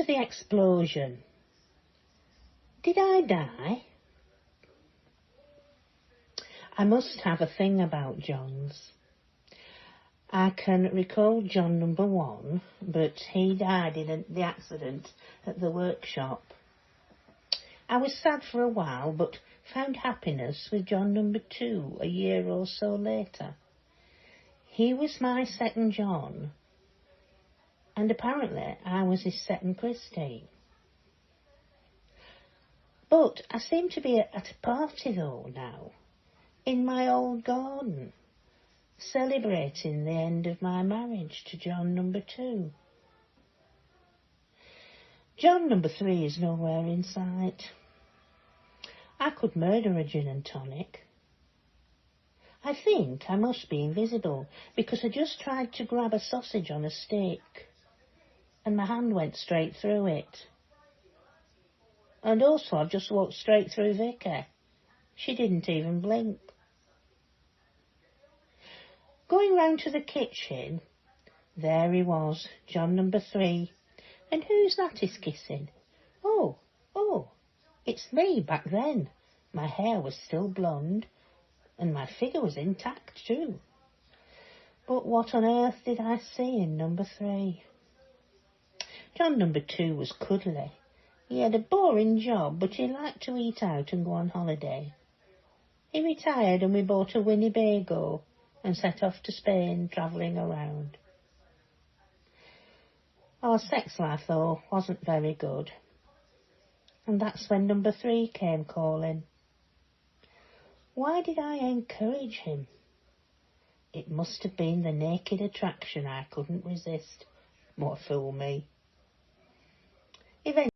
After the explosion, did I die? I must have a thing about Johns. I can recall John number 1, but he died in the accident at the workshop. I was sad for a while, but found happiness with John number 2 a year or so later. He was my second John, and apparently I was his second Christine. But I seem to be at a party though now, in my old garden, celebrating the end of my marriage to John number 2. John number 3 is nowhere in sight. I could murder a gin and tonic. I think I must be invisible, because I just tried to grab a sausage on a stick, and my hand went straight through it. And also I've just walked straight through Vicky. She didn't even blink. Going round to the kitchen, there he was, John number 3. And who's that is kissing? Oh, it's me back then. My hair was still blonde, and my figure was intact too. But what on earth did I see in number 3? John number 2 was cuddly. He had a boring job, but he liked to eat out and go on holiday. He retired and we bought a Winnebago and set off to Spain, travelling around. Our sex life, though, wasn't very good. And that's when number 3 came calling. Why did I encourage him? It must have been the naked attraction I couldn't resist. What a fool me. Eventually